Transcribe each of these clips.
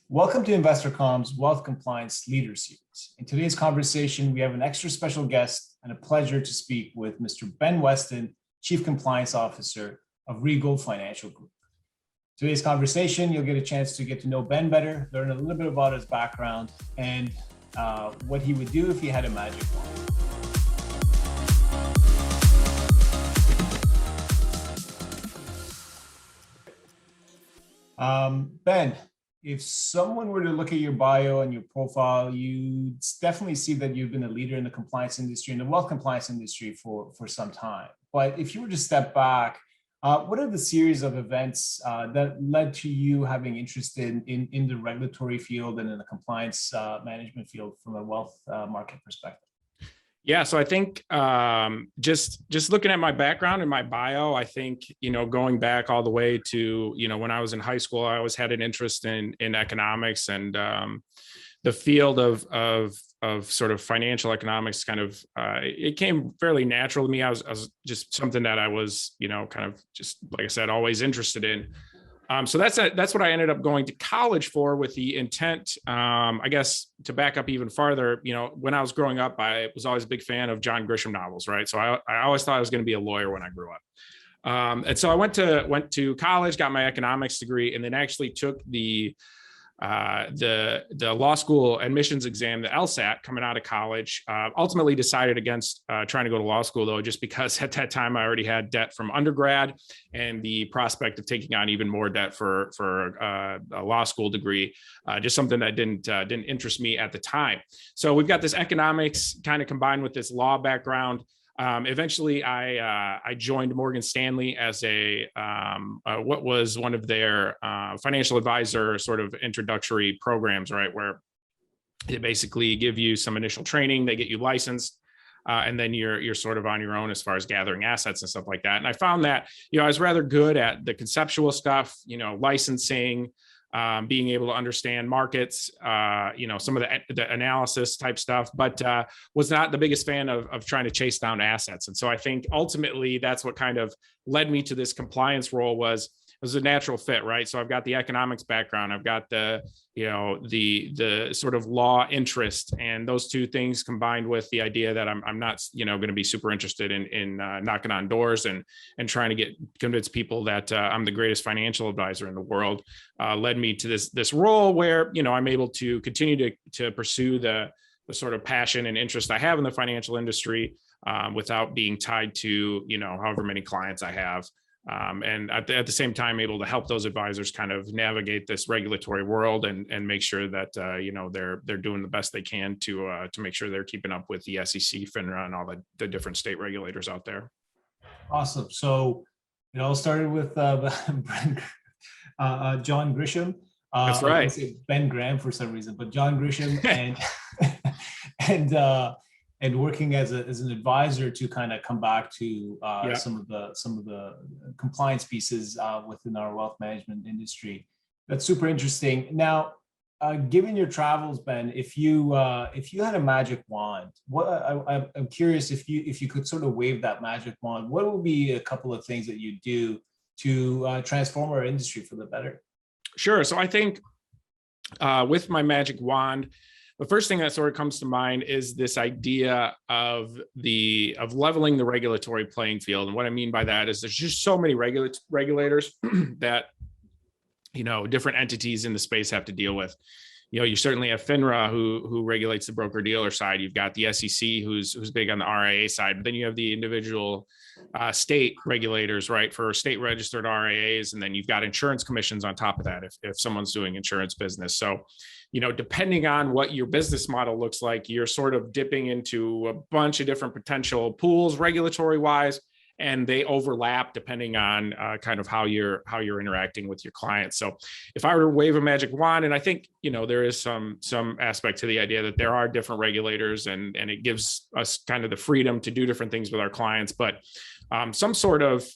Welcome to InvestorCOM's Wealth Compliance Leader Series. In today's conversation, we have an extra special guest and a pleasure to speak with Mr. Ben Westin, Chief Compliance Officer of Regal Financial Group. Today's conversation, you'll get a chance to get to know Ben better, learn a little bit about his background, and what he would do if he had a magic wand. Ben, if someone were to look at your bio and your profile, you'd definitely see that you've been a leader in the compliance industry, in the wealth compliance industry for some time. But if you were to step back, what are the series of events that led to you having interest in the regulatory field and in the compliance management field from a wealth market perspective? Yeah, so I think just looking at my background and my bio, I think, going back all the way to, when I was in high school, I always had an interest in economics, and the field of sort of financial economics kind of, it came fairly natural to me. I was just something that I was, kind of just, like I said, always interested in. So that's what I ended up going to college for, with the intent, I guess, to back up even farther. When I was growing up, I was always a big fan of John Grisham novels, right? So I always thought I was going to be a lawyer when I grew up. And so I went to college, got my economics degree, and then actually took the law school admissions exam, the LSAT, coming out of college. Ultimately decided against trying to go to law school, though, just because at that time I already had debt from undergrad, and the prospect of taking on even more debt for a law school degree, just something that didn't interest me at the time. So we've got this economics kind of combined with this law background. Eventually, I joined Morgan Stanley as what was one of their financial advisor sort of introductory programs, right, where they basically give you some initial training, they get you licensed, and then you're sort of on your own as far as gathering assets and stuff like that. And I found that I was rather good at the conceptual stuff, licensing, being able to understand markets, some of the analysis type stuff, but was not the biggest fan of trying to chase down assets. And so I think ultimately that's what kind of led me to this compliance role. Was a natural fit, right? So I've got the economics background, I've got the sort of law interest, and those two things combined with the idea that I'm not, going to be super interested in knocking on doors and trying to convince people that I'm the greatest financial advisor in the world, led me to this role where, I'm able to continue to pursue the sort of passion and interest I have in the financial industry, without being tied to, however many clients I have. And at the same time, able to help those advisors kind of navigate this regulatory world and make sure that they're doing the best they can to make sure they're keeping up with the SEC, FINRA, and all the different state regulators out there. Awesome. So it all started with John Grisham. That's right. I say Ben Graham for some reason, but John Grisham and working as an advisor to kind of come back to some of the compliance pieces within our wealth management industry. That's super interesting. Now, given your travels, Ben, if you had a magic wand, I'm curious if you could sort of wave that magic wand, what would be a couple of things that you do to transform our industry for the better? Sure. So I think with my magic wand, the first thing that sort of comes to mind is this idea of leveling the regulatory playing field. And what I mean by that is there's just so many regulators that, different entities in the space have to deal with. You certainly have FINRA who regulates the broker dealer side. You've got the SEC who's big on the RIA side, but then you have the individual state regulators, right, for state registered RIAs, and then you've got insurance commissions on top of that if someone's doing insurance business. So, depending on what your business model looks like, you're sort of dipping into a bunch of different potential pools regulatory wise, and they overlap depending on kind of how you're interacting with your clients. So if I were to wave a magic wand, and I think, there is some aspect to the idea that there are different regulators and it gives us kind of the freedom to do different things with our clients, but some sort of,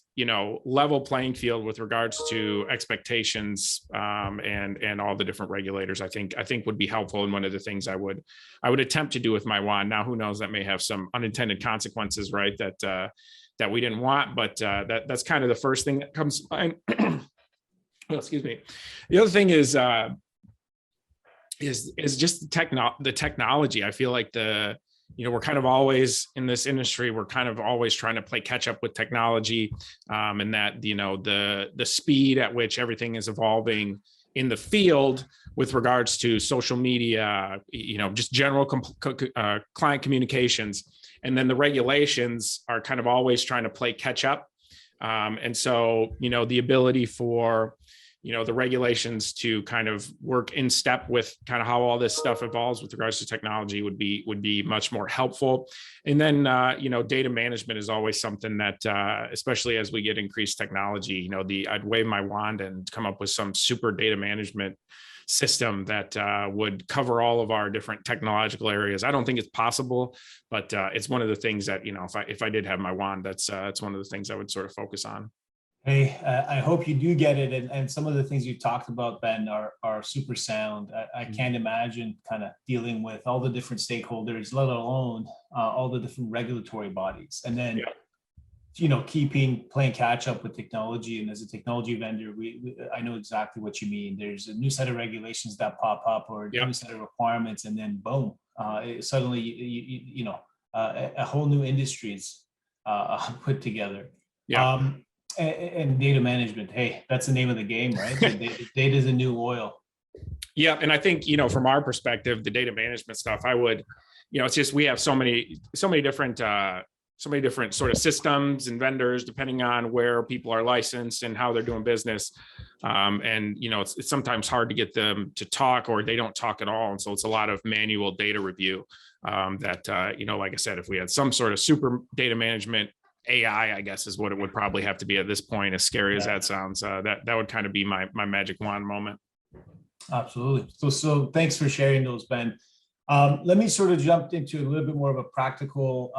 level playing field with regards to expectations and all the different regulators, I think would be helpful. And one of the things I would attempt to do with my wand. Now, who knows, that may have some unintended consequences, right? That we didn't want, but that's kind of the first thing that comes to mind. Well, excuse me. The other thing is is just the technology. I feel like we're kind of always in this industry, we're kind of always trying to play catch up with technology, and that, the speed at which everything is evolving in the field with regards to social media, just general client communications. And then the regulations are kind of always trying to play catch up. And so, the ability for, the regulations to kind of work in step with kind of how all this stuff evolves with regards to technology would be much more helpful. And then, data management is always something that, especially as we get increased technology, I'd wave my wand and come up with some super data management system that would cover all of our different technological areas. I don't think it's possible, but it's one of the things that, if I did have my wand, it's one of the things I would sort of focus on. Hey, I hope you do get it. And some of the things you talked about, Ben, are super sound. I can't imagine kind of dealing with all the different stakeholders, let alone all the different regulatory bodies. And then, playing catch up with technology. And as a technology vendor, I know exactly what you mean. There's a new set of regulations that pop up, or a new set of requirements, and then boom, suddenly, a whole new industry is put together. Yeah. And data management, hey, that's the name of the game, right? Data is a new oil. Yeah, and I think, from our perspective, the data management stuff, I would, it's just, we have so many different sort of systems and vendors, depending on where people are licensed and how they're doing business. And, it's sometimes hard to get them to talk, or they don't talk at all. And so it's a lot of manual data review that, like I said, if we had some sort of super data management, AI, I guess, is what it would probably have to be at this point, as scary as that sounds. That would kind of be my magic wand moment. Absolutely. So thanks for sharing those, Ben. Let me sort of jump into a little bit more of a practical,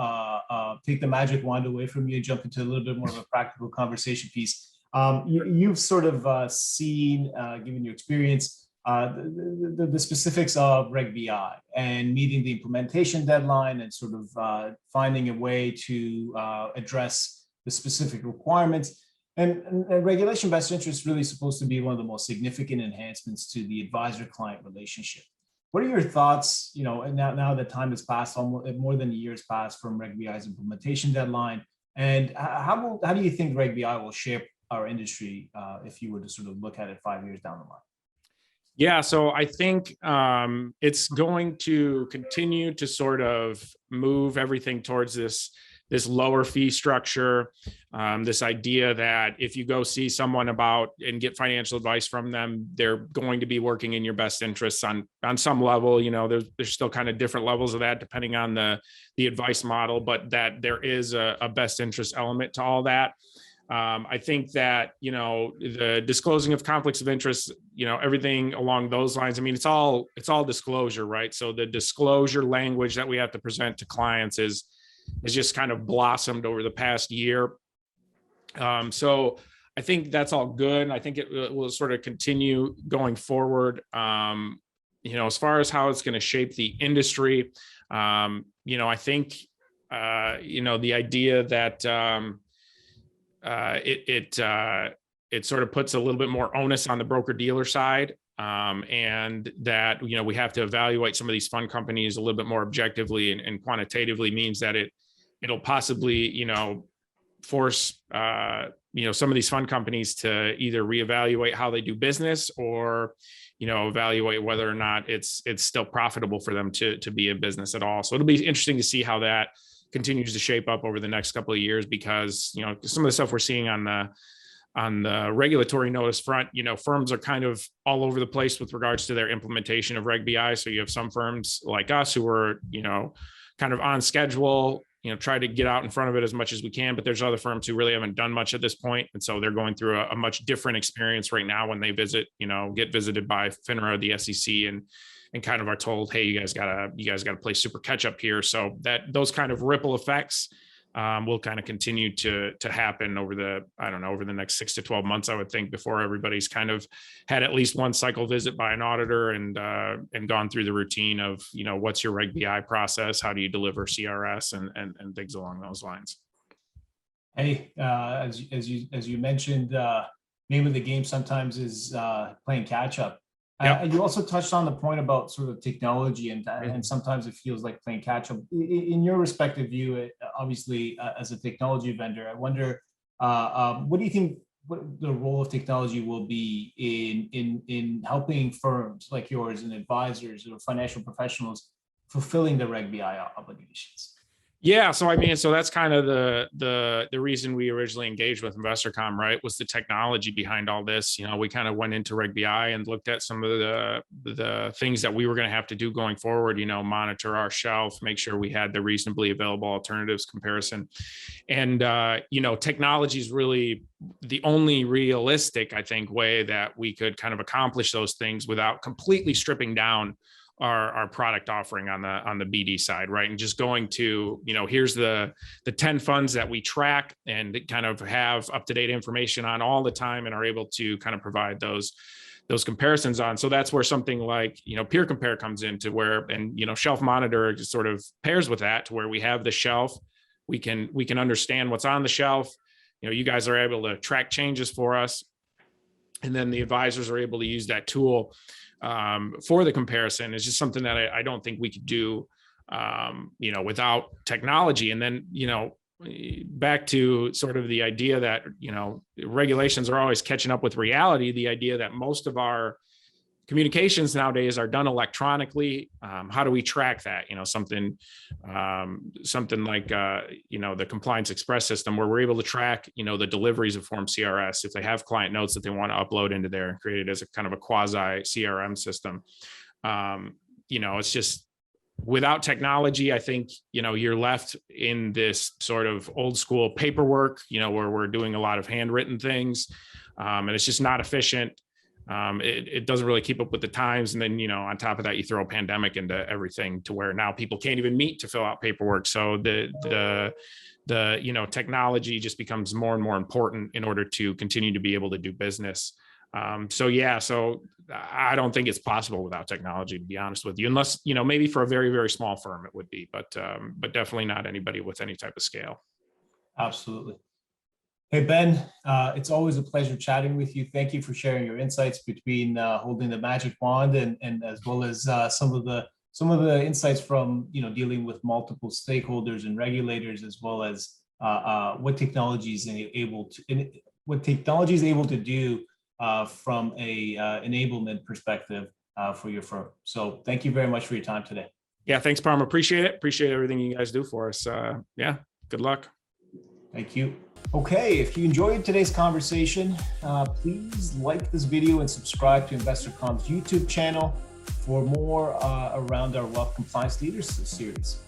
take the magic wand away from you, jump into a little bit more of a practical conversation piece. You've sort of seen, given your experience, the specifics of Reg BI and meeting the implementation deadline, and sort of finding a way to address the specific requirements. And regulation best interest really supposed to be one of the most significant enhancements to the advisor-client relationship. What are your thoughts? And now that time has passed, almost more than a year has passed from Reg BI's implementation deadline, and how do you think Reg BI will shape our industry if you were to sort of look at it 5 years down the line? Yeah, so I think it's going to continue to sort of move everything towards this lower fee structure, this idea that if you go see someone about and get financial advice from them, they're going to be working in your best interests on some level. There's still kind of different levels of that depending on the advice model, but that there is a best interest element to all that. I think that, the disclosing of conflicts of interest, everything along those lines, I mean, it's all disclosure, right? So the disclosure language that we have to present to clients is just kind of blossomed over the past year. So I think that's all good. And I think it will sort of continue going forward. As far as how it's going to shape the industry, I think, the idea that, it sort of puts a little bit more onus on the broker dealer side, and that we have to evaluate some of these fund companies a little bit more objectively and quantitatively, means that it'll possibly force some of these fund companies to either reevaluate how they do business, or evaluate whether or not it's still profitable for them to be in business at all. So it'll be interesting to see how that continues to shape up over the next couple of years, because some of the stuff we're seeing on the regulatory notice front, firms are kind of all over the place with regards to their implementation of Reg BI. So you have some firms like us who are kind of on schedule, try to get out in front of it as much as we can, but there's other firms who really haven't done much at this point, and so they're going through a much different experience right now when they get visited by FINRA, the SEC, and kind of are told, hey, you guys gotta play super catch up here. So that those kind of ripple effects will kind of continue to happen over the next 6 to 12 months, I would think, before everybody's kind of had at least one cycle visit by an auditor and gone through the routine of, what's your Reg BI process? How do you deliver CRS and things along those lines? Hey, as you mentioned, name of the game sometimes is playing catch up. You also touched on the point about sort of technology, and sometimes it feels like playing catch up. In your respective view, obviously, as a technology vendor, I wonder, what do you think what the role of technology will be in helping firms like yours and advisors or financial professionals fulfilling the Reg BI obligations? Yeah, so I mean, so that's kind of the reason we originally engaged with InvestorCOM, right? Was the technology behind all this. You know, we kind of went into Reg BI and looked at some of the things that we were going to have to do going forward. You know, monitor our shelf, make sure we had the reasonably available alternatives comparison, and you know, technology is really the only realistic, I think, way that we could kind of accomplish those things without completely stripping down our product offering on the BD side, right? And just going to, you know, here's the 10 funds that we track and kind of have up-to-date information on all the time and are able to kind of provide those comparisons on. So that's where something like, you know, peer compare comes into where, and, you know, shelf monitor just sort of pairs with that to where we have the shelf, we can understand what's on the shelf. You know, you guys are able to track changes for us. And then the advisors are able to use that tool for the comparison. Is just something that I don't think we could do, you know, without technology. And then, you know, back to sort of the idea that, you know, regulations are always catching up with reality. The idea that most of our communications nowadays are done electronically. How do we track that? You know, something like, you know, the Compliance Express system, where we're able to track, you know, the deliveries of Form CRS. If they have client notes that they want to upload into there and create it as a kind of a quasi CRM system. You know, it's just, without technology, I think, you know, you're left in this sort of old school paperwork, you know, where we're doing a lot of handwritten things, and it's just not efficient. It doesn't really keep up with the times. And then, you know, on top of that, you throw a pandemic into everything to where now people can't even meet to fill out paperwork. So the you know, technology just becomes more and more important in order to continue to be able to do business. So yeah, so I don't think it's possible without technology, to be honest with you, unless, you know, maybe for a very, very small firm it would be, but definitely not anybody with any type of scale. Absolutely. Hey, Ben, it's always a pleasure chatting with you. Thank you for sharing your insights between holding the magic wand and as well as some of the insights from, you know, dealing with multiple stakeholders and regulators, as well as what technology is able to do from a enablement perspective for your firm. So thank you very much for your time today. Yeah, thanks, Parham. Appreciate it. Appreciate everything you guys do for us. Yeah, good luck. Thank you. Okay, if you enjoyed today's conversation, please like this video and subscribe to InvestorCOM's YouTube channel for more around our Wealth Compliance Leaders series.